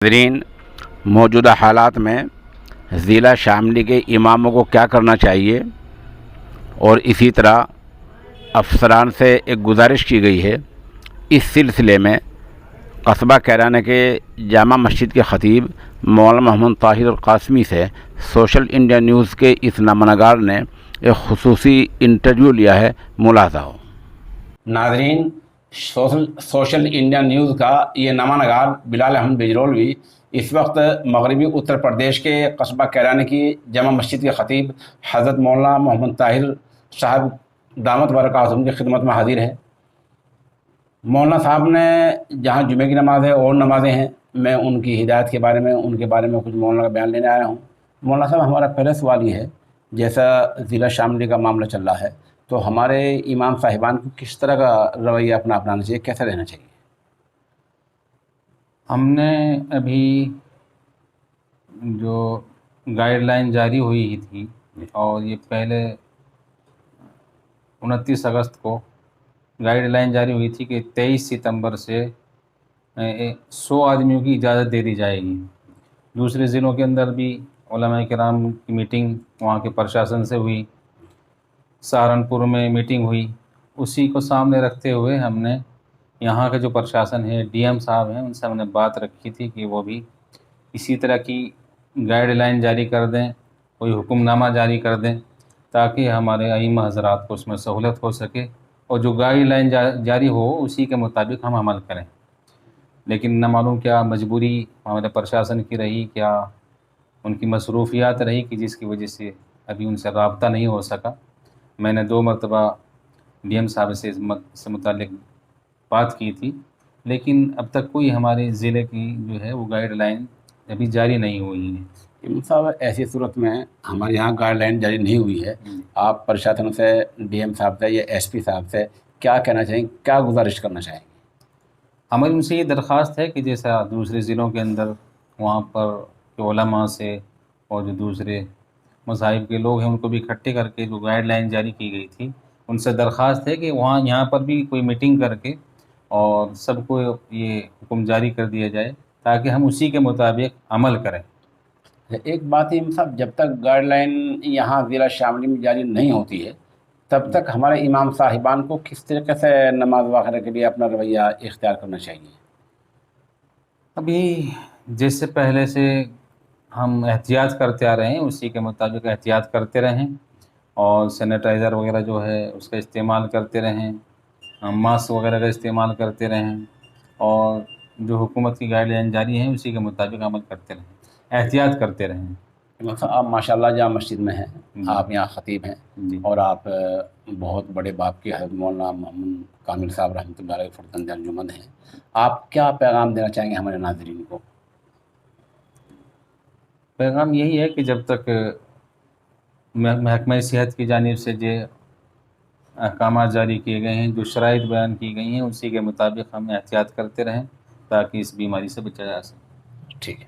नाज़रीन, मौजूदा हालात में ज़िला शामली के इमामों को क्या करना चाहिए और इसी तरह अफसरान से एक गुजारिश की गई है। इस सिलसिले में कस्बा कैराना के जामा मस्जिद के ख़तीब मौलाना मोहम्मद ताहिर कासमी से सोशल इंडिया न्यूज़ के इस नामनगार ने एक खुसूसी इंटरव्यू लिया है। मुलाज़ा हो। नाज़रीन, सोशल इंडिया न्यूज़ का ये नामानगार बिलाल अहमद बिजरौलवी इस वक्त मगरबी उत्तर प्रदेश के कस्बा कैराना की जामा मस्जिद के ख़तीब हज़रत मौलाना मोहम्मद ताहिर साहब दामत बरकातुहुम की खिदमत में हाजिर है। मौलाना साहब ने जहाँ जुमे की नमाज़ है और नमाज़ें हैं, मैं उनकी हिदायत के बारे में कुछ मौलाना का बयान लेने आया हूँ। मौलाना साहब, हमारा पहला सवाल ये है, जैसा ज़िला शामली का मामला चल रहा है, तो हमारे इमाम साहिबान को किस तरह का रवैया अपनाना चाहिए, कैसा रहना चाहिए? हमने अभी जो गाइडलाइन जारी हुई थी और ये पहले 29 अगस्त को गाइडलाइन जारी हुई थी कि 23 सितंबर से 100 आदमियों की इजाज़त दे दी जाएगी। दूसरे ज़िलों के अंदर भी उलमा किराम की मीटिंग वहाँ के प्रशासन से हुई, सहारनपुर में मीटिंग हुई। उसी को सामने रखते हुए हमने यहाँ के जो प्रशासन है, डीएम साहब हैं, उनसे हमने बात रखी थी कि वो भी इसी तरह की गाइडलाइन जारी कर दें, कोई हुक्मनामा जारी कर दें, ताकि हमारे अइम्मा हज़रात को उसमें सहूलत हो सके और जो गाइडलाइन जारी हो उसी के मुताबिक हम अमल करें। लेकिन न मालूम क्या मजबूरी हमारे प्रशासन की रही, क्या उनकी मसरूफियात रही कि जिसकी वजह से अभी उनसे राब्ता नहीं हो सका। मैंने 2 मरतबा डीएम साहब से इस मुतालिक बात की थी, लेकिन अब तक कोई हमारे ज़िले की जो है वो गाइडलाइन अभी जारी नहीं हुई है। इमाम साहब, ऐसी सूरत में हमारे यहाँ गाइडलाइन जारी नहीं हुई है, आप प्रशासन से, डीएम साहब से या एसपी साहब से क्या कहना चाहेंगे, क्या गुजारिश करना चाहेंगे? हमारी उनसे ये दरख्वास्त है कि जैसा दूसरे ज़िलों के अंदर वहाँ पर के उलमा से और जो दूसरे मज़ाहिब के लोग हैं उनको भी इकट्ठे करके जो गाइडलाइन जारी की गई थी, उनसे दरख्वास्त है कि वहाँ यहाँ पर भी कोई मीटिंग करके और सबको ये हुक्म जारी कर दिया जाए ताकि हम उसी के मुताबिक अमल करें। एक बात है इमाम साहब, जब तक गाइडलाइन यहाँ ज़िला शामली में जारी नहीं होती है, तब तक हमारे इमाम साहिबान को किस तरीके से नमाज वगैरह के लिए अपना रवैया इख्तियार करना चाहिए? अभी जैसे पहले से हम एहतियात करते आ रहे हैं उसी के मुताबिक एहतियात करते रहें और सैनिटाइज़र वगैरह जो है उसका इस्तेमाल करते रहें, मास्क वगैरह का इस्तेमाल करते रहें और जो हुकूमत की गाइडलाइन जारी है उसी के मुताबिक अमल करते रहें, एहतियात करते रहें। इमाम साहब, आप माशाल्लाह जामा मस्जिद में हैं, आप यहाँ ख़तीब हैं जी। और आप बहुत बड़े बाप के हज़रत मौलाना मोहम्मद कामिल साहब रहमतुल्लाह अलैह फ़र्जंद अंजुमन हैं। आप क्या पैगाम देना चाहेंगे हमारे नाज़रीन को? पैगाम यही है कि जब तक महकमा सेहत की जानिब से जो अहकामात जारी किए गए हैं, जो शराइत बयान की गई हैं, उसी के मुताबिक हम एहतियात करते रहें ताकि इस बीमारी से बचा जा सके। ठीक है।